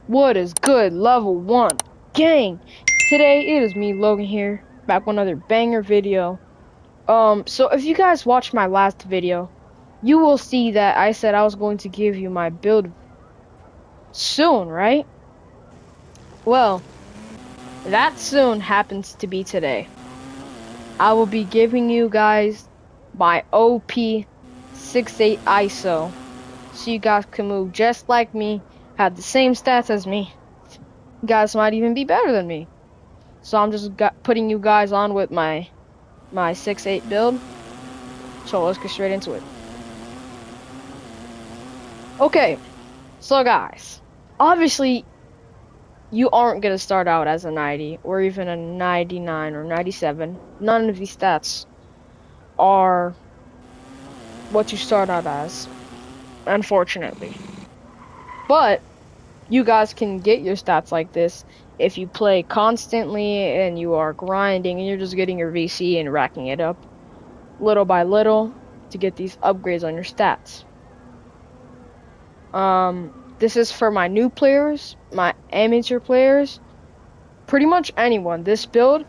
What is good, level 1? Gang! Today, it is me, Logan here, back with another banger video. So if you guys watched my last video, you will see that I said I was going to give you my build soon, right? Well, that soon happens to be today. I will be giving you guys my OP 6'8 ISO, so you guys can move just like me, have the same stats as me. You guys might even be better than me. So I'm just putting you guys on with my 6'8 build. So let's get straight into it. Okay, so guys, obviously you aren't gonna start out as a 90 or even a 99 or 97. None of these stats are what you start out as, unfortunately. But you guys can get your stats like this if you play constantly and you are grinding and you're just getting your VC and racking it up little by little to get these upgrades on your stats. This is for my new players, my amateur players, pretty much anyone. This build,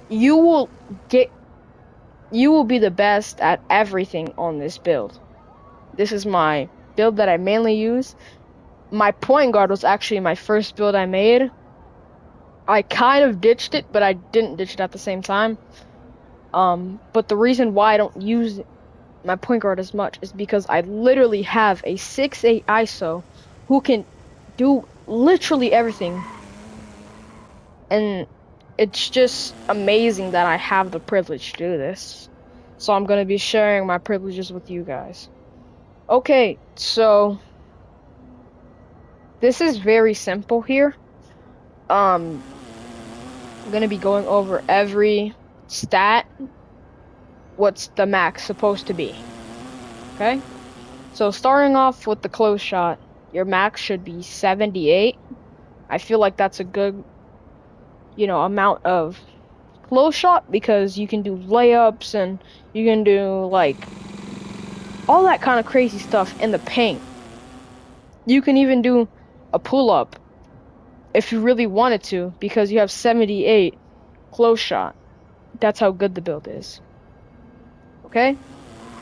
you will get, you will be the best at everything on this build. This is my build that I mainly use. My point guard was actually my first build I made. I kind of ditched it, but I didn't ditch it at the same time. But the reason why I don't use my point guard as much is because I literally have a 6'8 ISO who can do literally everything. And it's just amazing that I have the privilege to do this. So I'm going to be sharing my privileges with you guys. Okay, so this is very simple here. I'm going to be going over every stat, what's the max supposed to be. Okay? So starting off with the close shot, your max should be 78. I feel like that's a good, amount of close shot because you can do layups and you can do like all that kind of crazy stuff in the paint. You can even do a pull-up if you really wanted to because you have 78 close shot. That's how good the build is. Okay?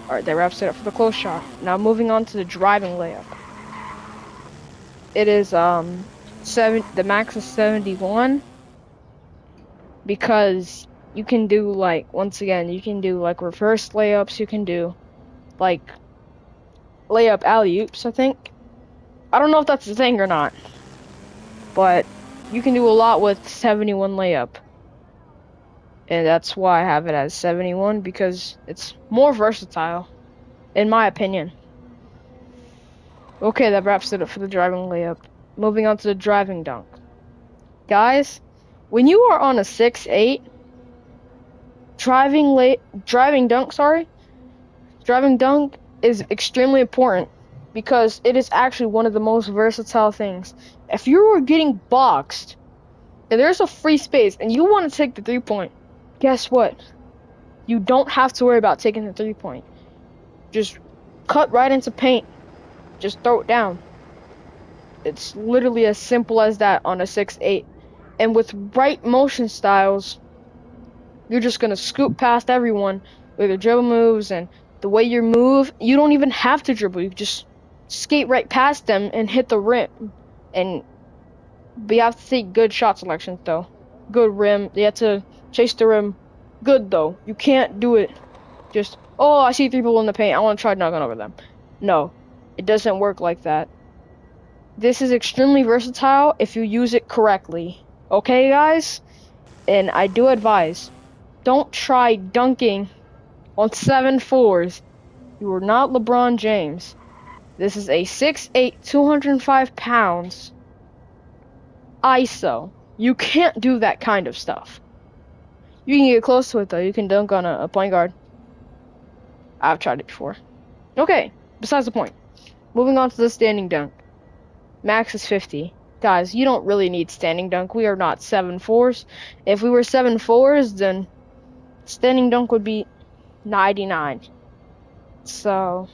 Alright, that wraps it up for the close shot. Now moving on to the driving layup. It is the max is 71 because you can do like, once again, you can do like reverse layups, you can do like layup alley-oops, I think. I don't know if that's a thing or not, but you can do a lot with 71 layup. And that's why I have it as 71, because it's more versatile, in my opinion. Okay, that wraps it up for the driving layup. Moving on to the driving dunk. Guys, when you are on a 6'8", driving dunk is extremely important because it is actually one of the most versatile things. If you are getting boxed and there's a free space and you want to take the 3-point, guess what? You don't have to worry about taking the 3-point. Just cut right into paint. Just throw it down. It's literally as simple as that on a 6'8". And with right motion styles, you're just gonna scoop past everyone with your dribble moves and the way you move. You don't even have to dribble. You just skate right past them and hit the rim. But you have to take good shot selections though. Good rim. You have to chase the rim. Good though. You can't do it just, oh, I see 3 people in the paint, I want to try knocking over them. No, it doesn't work like that. This is extremely versatile if you use it correctly. Okay, guys? And I do advise, don't try dunking on 7'4s. You are not LeBron James. This is a 6'8", 205 pounds ISO. You can't do that kind of stuff. You can get close to it though. You can dunk on a point guard. I've tried it before. Okay, besides the point. Moving on to the standing dunk. Max is 50. Guys, you don't really need standing dunk. We are not 7'4s. If we were 7'4s, then standing dunk would be 99. So,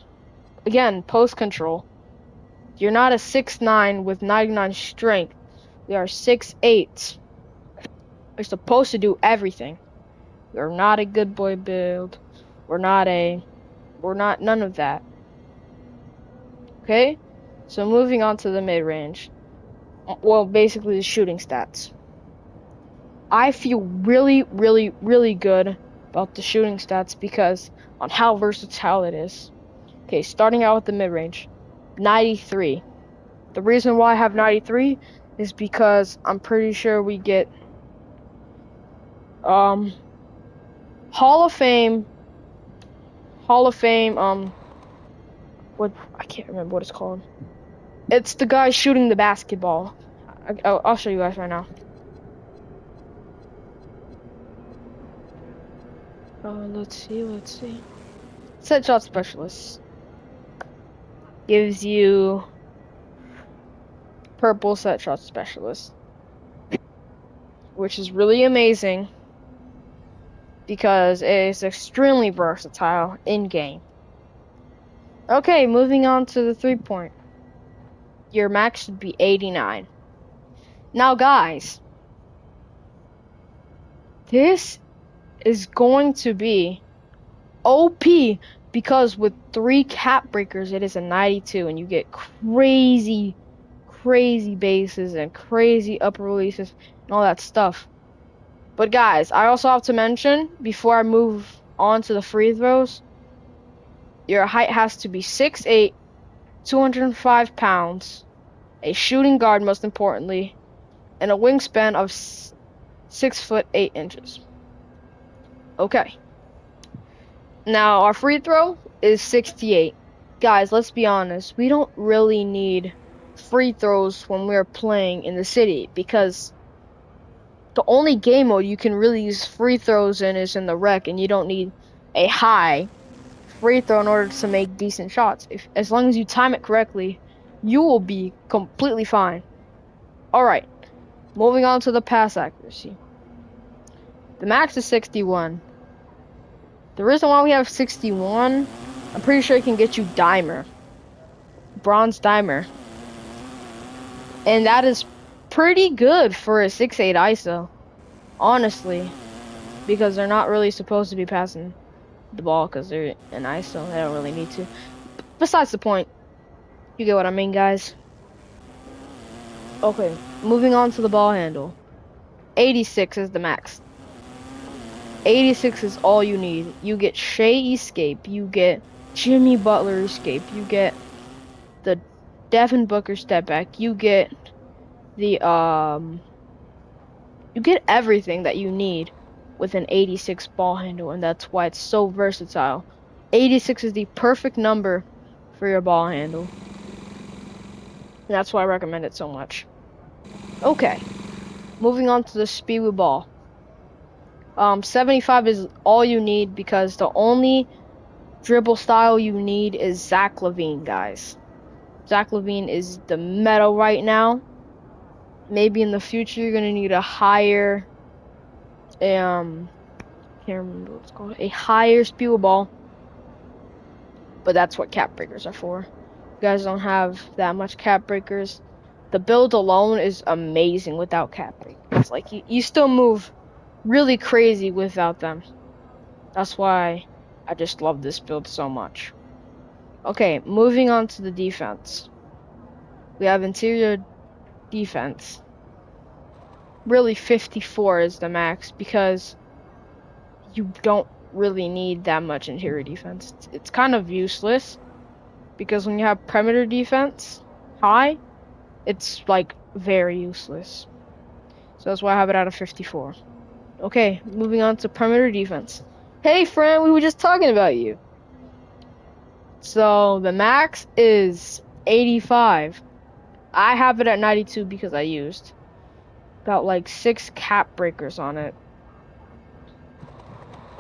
again, post control. You're not a 6'9" with 99 strength. We are 6'8". We're supposed to do everything. We're not a good boy build. We're not none of that. Okay? So moving on to the mid-range. Well, basically the shooting stats. I feel really, really, really good about the shooting stats because on how versatile it is. Okay, starting out with the mid-range. 93. The reason why I have 93 is because I'm pretty sure we get Hall of Fame what I can't remember what it's called. It's the guy shooting the basketball. I'll show you guys right now. Let's see. Set shot specialist gives you purple set shot specialist, which is really amazing because it is extremely versatile in game. Okay, moving on to the 3-point. Your max should be 89. Now, guys, this is going to be OP because with 3 cap breakers, it is a 92, and you get crazy bases and crazy upper releases and all that stuff. But guys, I also have to mention before I move on to the free throws, your height has to be 6'8", 205 pounds, a shooting guard most importantly, and a wingspan of 6'8". Okay. Now our free throw is 68. Guys, let's be honest, we don't really need free throws when we're playing in the city because the only game mode you can really use free throws in is in the rec, and you don't need a high free throw in order to make decent shots. As long as you time it correctly, you will be completely fine. Alright, moving on to the pass accuracy. The max is 61. The reason why we have 61, I'm pretty sure it can get you dimer. Bronze dimer. And that is pretty good for a 6'8" ISO. Honestly. Because they're not really supposed to be passing the ball because they're an ISO. They don't really need to. Besides the point. You get what I mean, guys? Okay, moving on to the ball handle. 86 is the max. 86 is all you need. You get Shea escape. You get Jimmy Butler escape. You get the Devin Booker step back. You get the you get everything that you need with an 86 ball handle, and that's why it's so versatile. 86 is the perfect number for your ball handle. And that's why I recommend it so much. Okay. Moving on to the speed with ball. 75 is all you need because the only dribble style you need is Zach LaVine, guys. Zach LaVine is the meta right now. Maybe in the future you're gonna need a higher can't remember what it's called. A higher speed with ball. But that's what cap breakers are for. You guys don't have that much cap breakers. The build alone is amazing without cap breakers. Like you still move really crazy without them. That's why I just love this build so much. Okay, moving on to the defense. We have interior defense. Really 54 is the max because you don't really need that much interior defense. It's kind of useless because when you have perimeter defense high, it's like very useless. So that's why I have it out of 54. Okay, moving on to perimeter defense. Hey friend, we were just talking about you. So the max is 85. I have it at 92 because I used about like 6 cap breakers on it.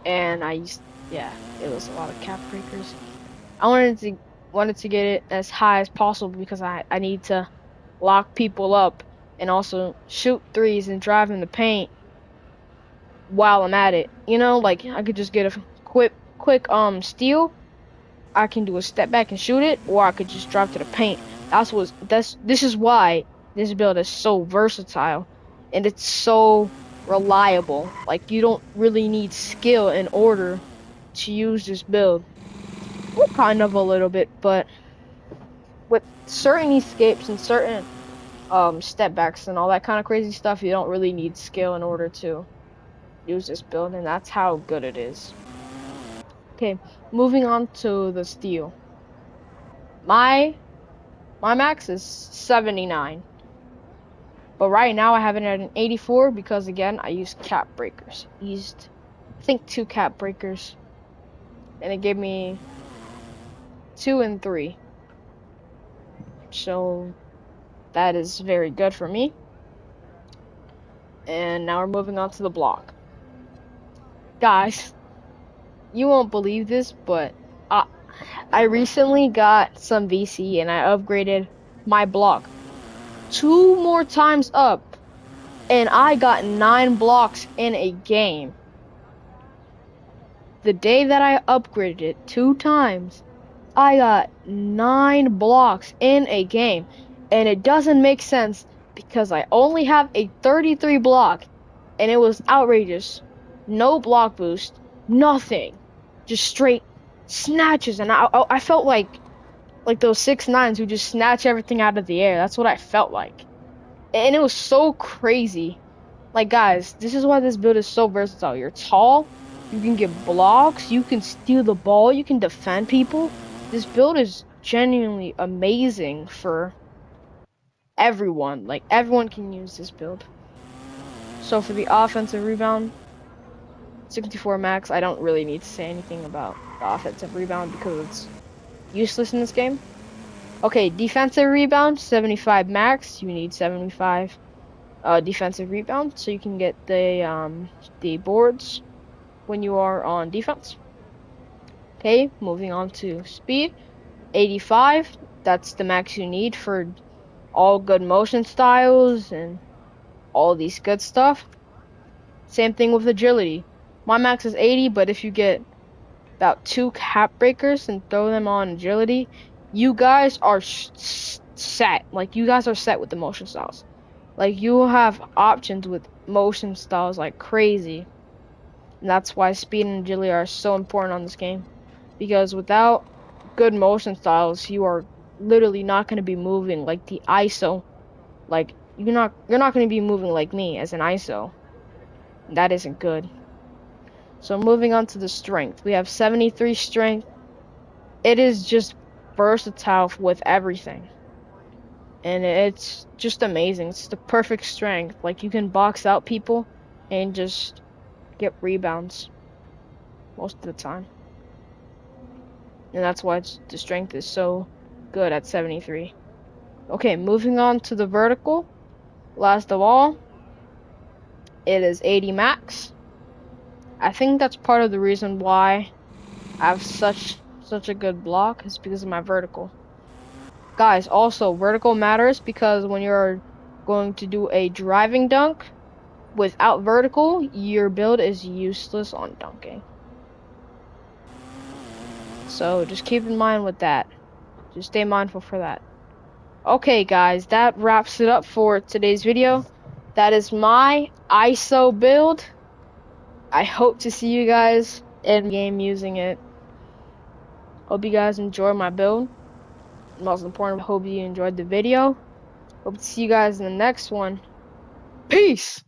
And I used, yeah, it was a lot of cap breakers. I wanted to get it as high as possible because I need to lock people up and also shoot threes and drive in the paint while I'm at it. You know, like I could just get a quick steal. I can do a step back and shoot it, or I could just drive to the paint. This is why this build is so versatile and it's so reliable. Like you don't really need skill in order to use this build. Well, kind of a little bit, but with certain escapes and certain step backs and all that kind of crazy stuff, you don't really need skill in order to use this build, and that's how good it is. Okay, moving on to the steel. My max is 79. But right now I have it at an 84 because again I used cap breakers. Used I think 2 cap breakers. And it gave me 2 and 3. So that is very good for me. And now we're moving on to the block. Guys, you won't believe this, but I recently got some VC and I upgraded my block 2 more times up. And I got 9 blocks in a game. The day that I upgraded it 2 times, I got 9 blocks in a game. And it doesn't make sense because I only have a 33 block. And it was outrageous. No block boost. Nothing. Just straight snatches. And I felt like those 6'9" who just snatch everything out of the air. That's what I felt like. And it was so crazy. Like, guys, this is why this build is so versatile. You're tall. You can get blocks. You can steal the ball. You can defend people. This build is genuinely amazing for everyone. Like, everyone can use this build. So, for the offensive rebound, 64 max, I don't really need to say anything about the offensive rebound because it's useless in this game. Okay, defensive rebound, 75 max. You need 75 defensive rebound so you can get the boards when you are on defense. Okay, moving on to speed, 85. That's the max you need for all good motion styles and all these good stuff. Same thing with agility. My max is 80, but if you get about 2 cap breakers and throw them on agility, you guys are set. Like, you guys are set with the motion styles. Like, you will have options with motion styles like crazy. And that's why speed and agility are so important on this game. Because without good motion styles, you are literally not going to be moving like the ISO. Like, you're not going to be moving like me as an ISO. That isn't good. So moving on to the strength. We have 73 strength. It is just versatile with everything. And it's just amazing. It's the perfect strength. Like, you can box out people and just get rebounds most of the time. And that's why the strength is so good at 73. Okay, moving on to the vertical. Last of all, it is 80 max. I think that's part of the reason why I have such a good block is because of my vertical. Guys, also vertical matters because when you're going to do a driving dunk without vertical, your build is useless on dunking. So just keep in mind with that. Just stay mindful for that. Okay, guys, that wraps it up for today's video. That is my ISO build. I hope to see you guys in game using it. Hope you guys enjoy my build. Most important, hope you enjoyed the video. Hope to see you guys in the next one. Peace!